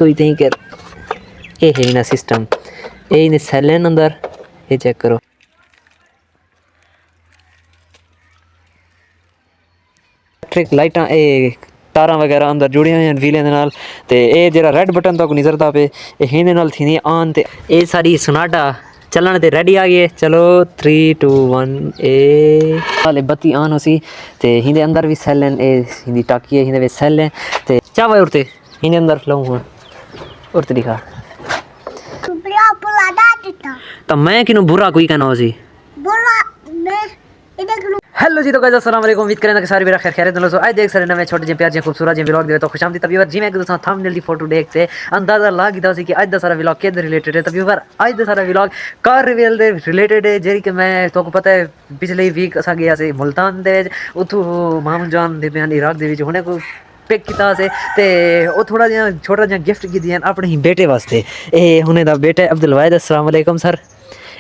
कोई थी कर ये है ना सिस्टम ये ने सेलन अंदर ये चेक करो इलेक्ट्रिक लाइटां ए तारां वगैरह अंदर जुड़ियां होईयां व्हीलें दे नाल ते ये जेह्ड़ा रेड बटन तक निजरदा पे हिंदे नाल थींदी ऑन ते ये सारी सोनाटा चलन ते रेडी आ गई। चलो 3 2 1 ए हाले बत्ती ऑन होसी ते हिंदे अंदर भी सेल हैं ए हिंदी टाकी है हिंदे सेल हैं ते चावा उड़ते हिंदे अंदर लाऊं हुन उड़ते दिखा तो मैं किनु बुरा कोई कहना होसी बुरा मैं हेलो जी तो गाइस अस्सलाम वालेकुम उम्मीद करें कि सारे मेरा खैर खैरियत से आज देख सारे नवे छोटे जे प्यार जे खूबसूरत जे व्लॉग दे तो खुशामदी तभी जी मैं दोस्तों थंबनेल दी फोटो देख से अंदाजा ला गिदा सी कि आज दा सारा व्लॉग केदे रिलेटेड है तभी पर आज दा सारा व्लॉग कार रिवील दे रिलेटेड है जेरी कि मैं तो को पता है पिछले वीक असा गया से मुल्तान दे उथू मामू जान दे बयान इराक दे विच हुणे को पिक किया से ते वो थोड़ा जिहा छोटा जिहा गिफ्ट की दिया अपने ही बेटे वास्ते ए हुणे दा बेटा अब्दुल वाहिद अस्सलाम वालेकुम सर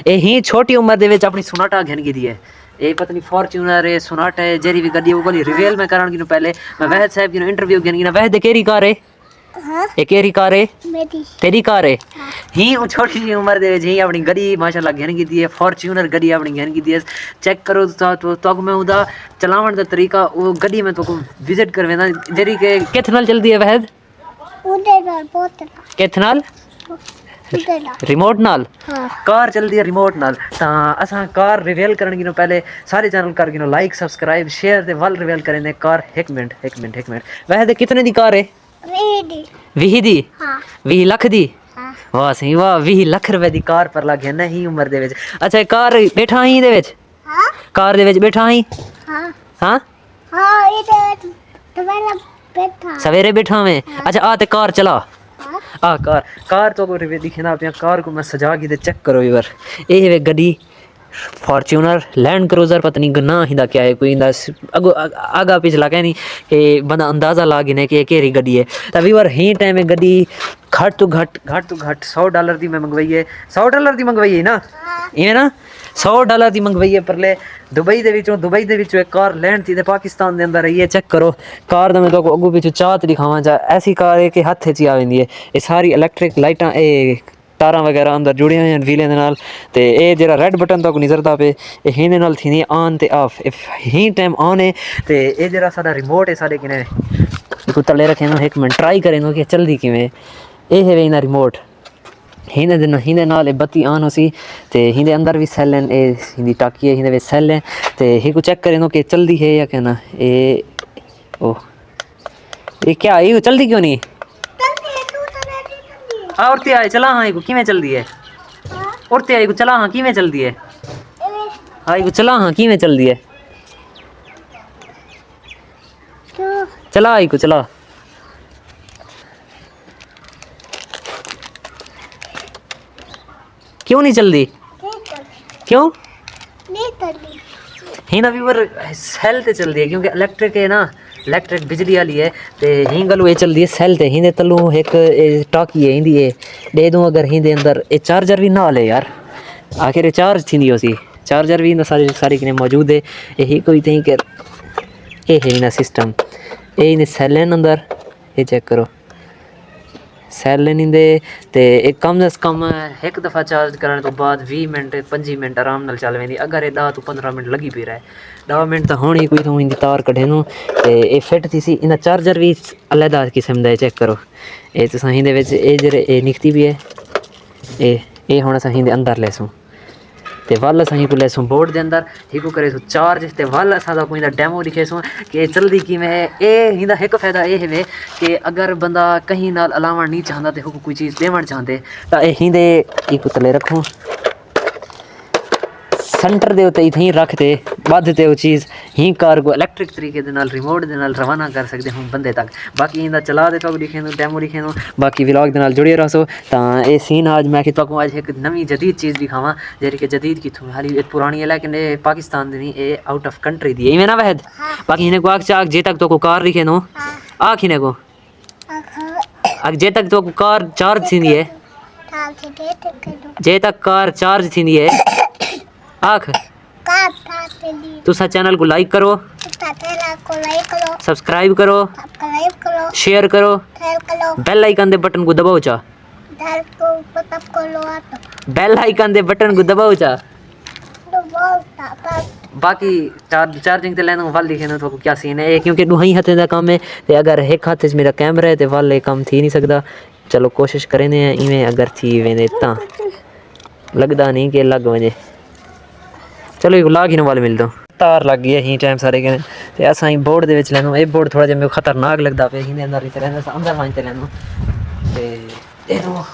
ए ही छोटी उम्र दे विच अपनी सोनाटा घेन गी दी है ये पता नहीं फॉर्च्यूनर है सोनाटा है जेरी भी गड्डी वो कोली रिवील में करान की पहले मैं वहद साहब की इंटरव्यू घेन गी वहद केरी कार है हां ये केरी कार है मेरी तेरी कार है ही वो छोटी सी उम्र दे जी अपनी गड्डी माशाल्लाह घेन की दी है फॉर्च्यूनर गड्डी अपनी घेन की दी है चेक करो तो मैं उदा चलावन दा तरीका वो गड्डी में तो को विजिट करवेना जेरी के किथ नाल चलदी है वहद उदे नाल बहुत किथ नाल रिमोट नाल हाँ। कार चलती है रिमोट नाल असा कार रिवील करने की पहले सारे चैनल कर गिनो लाइक सब्सक्राइब शेयर ते वल रिवील करें ने कार एक मिनट वैसे कितने दी कार है 20 दी हां 20 लाख दी हां वाह सही वाह 20 लाख रुपए दी कार पर लग गया नहीं उम्र दे विच अच्छा कार बैठा ही दे विच हां कार दे विच बैठा ही हां हां हां ये तो बैठा सवेरे बैठा मैं अच्छा आ ते कार चला आ कार तो दिखे ना अपनी कार को मैं सजा के चेक करो इवर ये वे गड्डी फॉर्च्यूनर लैंड क्रूजर पता नहीं गना हिंदा क्या है कोई आगा पिछला कह नहीं कि बंदा अंदाजा ला गिने कि केरी गड्डी है तभी वर ही टाइम में गड्डी घट तो घट $100 दी मैं मंगवाई है $100 दी मंगवाई है ना ये ना $100 दी मंगवाई है परले दुबई दे विचों एक कार लैंड थी ते पाकिस्तान दे अंदर ये चेक करो कार दा मैं तो अगू पिछू चात दिखावां जा ऐसी कार है कि हाथ च आ वेंदी है ये सारी इलेक्ट्रिक लाइटां ए तारां वगैरह अंदर जुड़ियां होईयां व्हीलें दे नाल ते ये जेह्ड़ा रेड बटन तक निजरदा पे ये हिंदे नाल थींदी ऑन ते ऑफ ही टाइम ऑन है ते ये जेह्ड़ा साडा रिमोट है साडे किने इको तले रखे ना एक मिनट ट्राई करें कि चलदी किवें ये है वेना रिमोट हिंदे नाल बत्ती ऑन होसी ते हिंदे अंदर भी सेल हैं ए हिंदी टाकी है हिंदे सेल हैं ते ही को चेक करें कि चलदी है या क्या ना ये ओ ये क्या ये चलदी क्यों नहीं औरते आए चला हाँ को किवें चलदी है औरते आए को चला हाँ किवें चलदी है हाँ को चला हाँ किवें चलदी है चला आई को चला क्यों नहीं चलती क्यों नहीं चलती ही ना व्यूवर सेल ते चलती है क्योंकि इलेक्ट्रिक है ना इलेक्ट्रिक बिजली वाली है ते ही गलू ये चलती है सेल ते हिंदे तलू एक टाकी है हिंदी है दे दूँ अगर हिंदे अंदर ये चार्जर भी ना ले यार आखिर ये चार्ज थी उसी चार्जर भी सारी किने मौजूद है यही कोई थी कर ये है ना सिस्टम ये सेल हैं अंदर ये चेक करो सेल नींदे ते एक कम से कम एक दफ़ा चार्ज करने तो बाद 20 मिनट 25 मिनट आराम नाल चल वेंदी अगर ये 10 तो 15 मिनट लगी पी रहा है 10 मिनट तो होनी कोई तो इंदी तार कढे नू ते ये फिट थी सी इंदा चार्जर भी अलग किस्म दा चेक करो ये तो सही दे विच ये जेरे ये निकती भी है ये हुण असां हिंदे अंदर लेसूं ते वल असां को लेसूं बोर्ड दे अंदर हिकु करे चार्ज ते वल असां दा कोई डेमो दिखेसूं कि चलदी किवें है ये हिंदा एक फ़ायदा ये है कि अगर बंदा कहीं नाल अलावण नहीं चाहता तो कोई चीज़ देवण चाहते तो ये हिंदे एक तले रखूँ सेंटर दे उत्ते इथी रख ते बधते वो चीज़ ही कार को इलेक्ट्रिक तरीके दे नाल रिमोट दे नाल रवाना कर सकते हम बंदे तक बाकी इंदा चला दे तो दिखे डेमो दिखे बाकी व्लॉग दे नाल जुड़े रहो तो ये सीन आज मैं कि तुहानू आज एक नवी जदीद चीज़ दिखावां जेह्ड़ी कि जदीद कित्थों हाली एक पुरानी है लेकिन ये पाकिस्तान दी नहीं ये आउट ऑफ कंट्री दी है इवें ना वहद बाकी इन्हें को आग चाक जे तक तो को कार दिखे नो आख इन्हें को अग जे तक तो को कार चार्ज थी है जे तक कार चार्ज थी है आख तुसा चैनल को लाइक करो सब्सक्राइब करो, शेयर करो, बेल आइकन दे बटन को दबाओ चा, बेल आइकन दे बटन को दबाओ चा। बाकी चार्जिंग ते लेना वाल दिखे ना तो क्या सीन है क्योंकि दुहाई हाथे दा काम है ते अगर एक हाथ च मेरा कैमरा है ते वाल काम थी नहीं सकदा। चलो कोशिश करेंदे हैं इवें अगर थी वेंदे ता लगदा नहीं कि लग वजे। चलो एक लाग ही ना वाल मिल दो तार लग गई ही टाइम सारे के ते असा ही बोर्ड दे विच लेनो। ए बोर्ड थोड़ा जिहा खतरनाक लगदा पे ही अंदर ही रहंदा अंदर वां ते लेनो ते दे दो।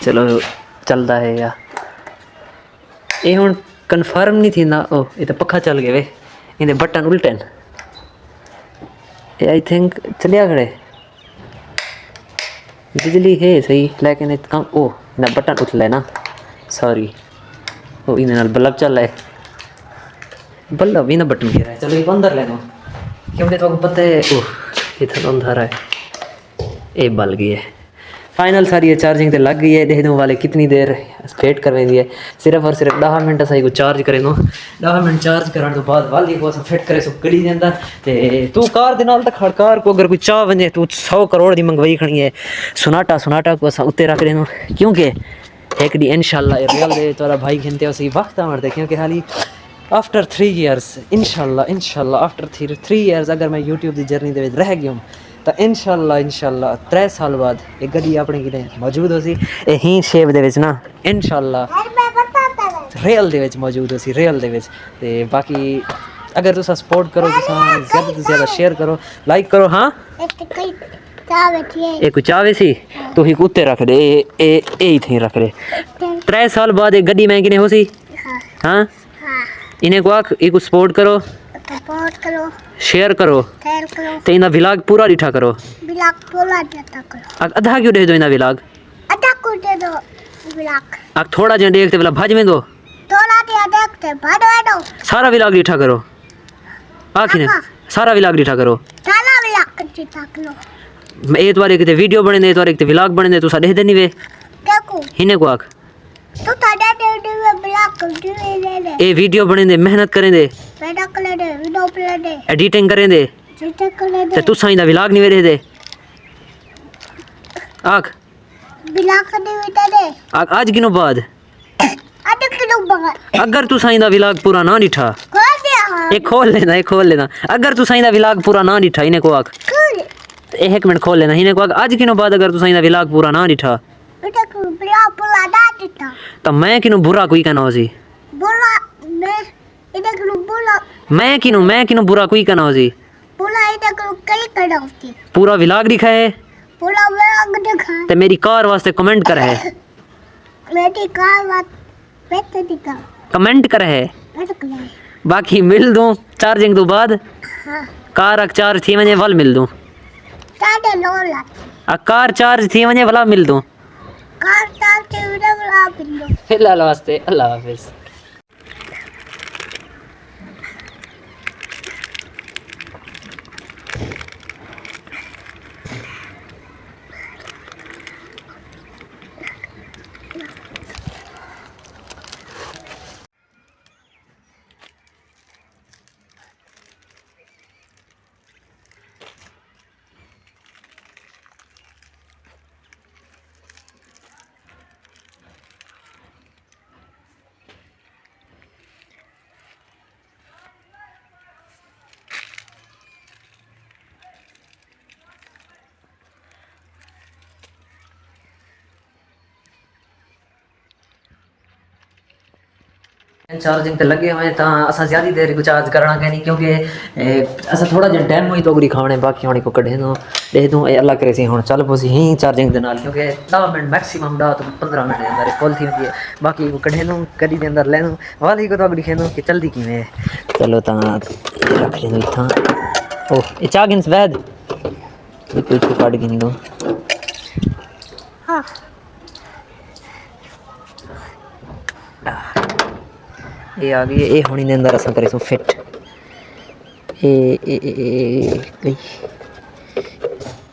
चलो चलदा है या ये हुण कन्फर्म नहीं थींदा। ओ ये तो पखा चल गए वे इनके बटन उल्टे ये आई थिंक चलिया खड़े बिजली है सही लेकिन काम ओ ना बटन उठला है ना सॉरी ओ इन नाल बल्ब चल है बल्ब भी ना बटन गिरा है। चलो ये अंदर लेना क्योंकि तो पता है ओ इधर अंधारा है ये बल गई है। फाइनल सारी ये चार्जिंग तो लग गई है। देख दो वाले कितनी देर वेट करवेंदी है सिर्फ और सिर्फ 10 मिनट सही को चार्ज करे दो 10 मिनट चार्ज करने तो बाद वाली को फिट करे सो गली दे अंदर ते तू कार दे नाल तक कार को अगर कोई चाह वने तू 100 करोड़ दी मंगवाई खणी है सुनाटा को अस उत्ते रख देनो क्योंकि एक डी इंशाल्लाह रियल दे तोरा भाई घंटे उसी वक्त मरते क्योंकि हाली आफ्टर 3 ईयर्स इंशाल्लाह आफ्टर 3 ईयर्स अगर मैं यूट्यूब की जर्नी दे रह गया तो इंशाल्लाह 3 साल बाद एक गड्डी अपने कि मौजूद हो सी यही शेप दे विच ना इंशाल्लाह रियल दे विच मौजूद हो सी रियल दे विच ते बाकी अगर तुसा सपोर्ट करो तुसा ज़्यादा से ज़्यादा शेयर करो लाइक करो। हाँ एक चावे सी तो ही कुत्ते रख दे ए थी रख दे 3 साल बाद एक गड्डी मैं किने हो सी। हाँ इन्हें को आख एक सपोर्ट करो शेयर करो ते इना व्लॉग पूरा दिखा करो आधा क्यों दे दो इना व्लॉग आख थोड़ा जे देखते वाला भज में दो सारा व्लॉग दिखा करो आखिर सारा व्लॉग दिखा करो ए तोरे किते वीडियो बने दे तोरे किते व्लॉग बने दे तू सा देख देनी वे हिने को आख तो ताड़ा दे ए वीडियो बने दे मेहनत करें दे एडिटिंग करें दे ते तू साइंदा व्लॉग नहीं वे दे आख व्लॉग दे आख आज किनो बाद अगर तू साइंदा व्लॉग पूरा ना निठा खोल लेना अगर तू साइंदा व्लॉग पूरा ना निठा इने को आख एक मिनट खोल लेना इने को आख आज किनो बाद अगर तू साइंदा व्लॉग पूरा ना निठा तो मैं किनो बुरा कोई कहना सी मैं किनो बुरा कोई कहना सी पूरा व्लॉग दिखा है ते मेरी कार वास्ते कमेंट कर है कमेंट कर है बाकी मिल दूं चार्जिंग तो बाद कार चार्ज थी वने वाल मिल दूं कार चार्ज थी वने वाला मिल दूं फिलहाल वास्ते अल्लाह हाफिज। चार्जिंग तो लगे हुए तो असा ज़्यादा देर को चार्ज करना कहनी क्योंकि असा थोड़ा जहा टाइम ही तो खाने बाकी होने को कढ़े दो दे दूँ अल्लाह करे सी हूँ चल पोसी ही चार्जिंग के नाल क्योंकि 10 मिनट मैक्सिमम 10 तो 15 मिनट के अंदर फुल थी होती है बाकी को कढ़े दूँ कड़ी के अंदर ले दूँ वाली को तो अगड़ी खेदूँ कि चलती कि मैं चलो तो रख लें इतना ओह ये चागिंस वैद कोई काट गिन दो। हाँ ये आ गई ये होनी अंदर असा करे सो फिट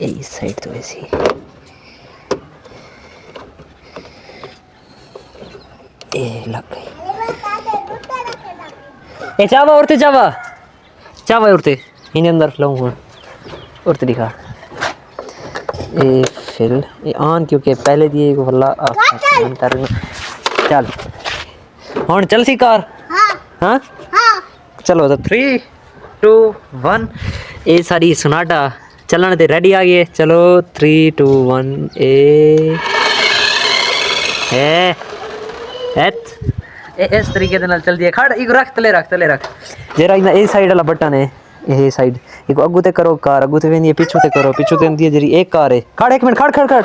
इस साइड तो ऐसी ये लग गई ए चावा उड़ते चावा चावा उड़ते इन्हें अंदर फ्लाऊं हूँ उड़ते दिखा ए फिर ये ऑन क्योंकि पहले दिए को वल्ला ऑन कर चल हुन चल सी कार हाँ हाँ चलो तो 3 2 1 ए सारी सोनाटा चलने ते रेडी आ गए चलो 3 2 1 इस तरीके दे नाल चल दिए खड़ एक रख तले रख जेरा इना ए साइड वाला बटन है ए साइड एक अगू ते करो कार अगू ते वेंदी है पीछू ते करो पीछू ते वेंदी है जेरी एक कार है खड़ एक मिनट खड़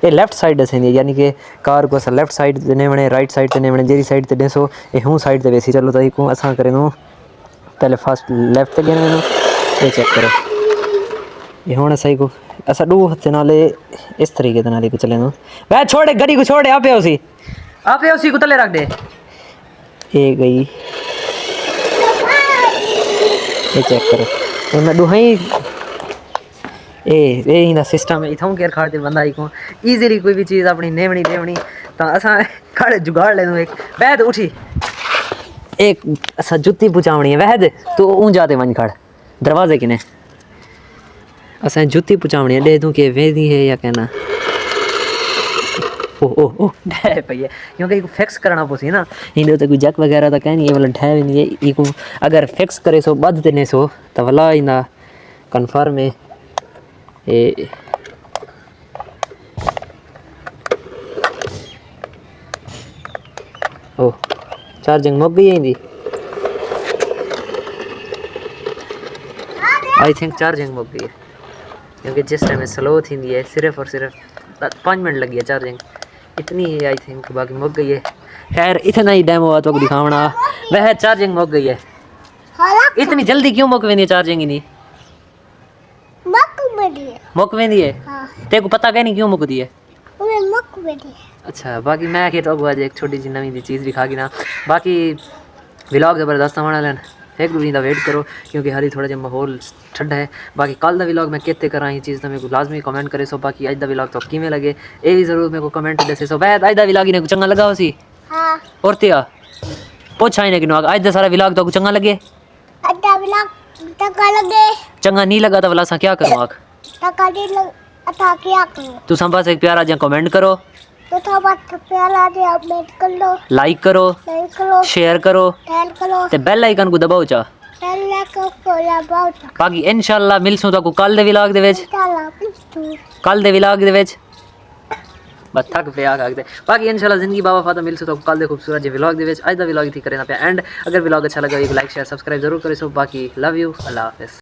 ए लेफ्ट साइड से यानी कि कार को अस लेफ्ट साइड ते ने वणे राइट साइड ते ने वणे जेरी साइड ते देसो ए हूं साइड ते वेसी चलो तो इको असा करे नु पहले फर्स्ट लेफ्ट ते गेने नु ये चेक करो ये हुन सही को असा दो हथ नाले इस तरीके दे नाले को चले नु वे छोड़े गड़ी को छोड़े आपे उसी को तले रख दे ए गई ये चेक करो ए मैं दुहाई ए इंदा सिस्टम है इथों केयर खाड़ दे बंदा इको इजीली कोई भी चीज अपनी नेवणी देवणी ता असा खड़े जुगाड़ ले एक बैद उठी एक असा जुत्ती पुचावणी है वहद तो ऊं जाते वन खड़ दरवाजे किने असा जुत्ती पुचावणी है दे दूं के वेदी है या कहना ओ ढे पई है क्योंकि इको फिक्स करना पोसी ना इने तो कोई जक वगैरह तो कहनी है वाला ढे नहीं है इको अगर फिक्स करे सो बद देने सो तो वाला इंदा कंफर्म है ए ओ चार्जिंग मुक गई है आई थिंक चार्जिंग मुक गई है क्योंकि जिस टाइम स्लो थी है सिर्फ और सिर्फ 5 मिनट लगी है चार्जिंग इतनी है आई थिंक बाकी मुक गई है खैर इतना ही डेमो आ तो दिखावना वह चार्जिंग मुक गई है इतनी जल्दी क्यों मुक वेंदी चार्जिंग ही नहीं मुक वेंदी है तेरे को पता नहीं क्यों मुकदी है अच्छा बाकी मैं के तो आज एक छोटी सी नवी चीज़ दिखा गी ना बाकी व्लॉग जबरदस्त होने वाले एक दो दिन का वेट करो क्योंकि हाली थोड़ा जिहा माहौल ठंडा है बाकी कल का व्लॉग मैं कितने करा ये चीज़ तो मेरे को लाजमी कमेंट करे सो बाकी अज का व्लॉग तो किमें लगे ये भी जरूर मेरे को कमेंट दसे सो बैद अज का व्लॉग इन्हें चंगा लगा उसी और त्या पूछा इन्हें कि अज का सारा व्लॉग तो चंगा लगे चंगा नहीं लगा तो वाला क्या करूँ आख तू बस एक प्यारा जहा कमेंट करो लाइक करो शेयर करो ते बेल आइकन को दबाओ चा बाकी इंशाल्लाह मिलसूं तो कल दे व्लॉग दे विच बस थक पे आखदे बाकी इंशाल्लाह जिंदगी बाबा फाता मिलसूं तो कल दे खूबसूरत जे व्लॉग दे विच आज दा व्लॉग थी करे ना पे एंड अगर व्लॉग अच्छा लगा एक लाइक शेयर सब्सक्राइब जरूर करो सो बाकी लव यू अल्लाह हाफिज़।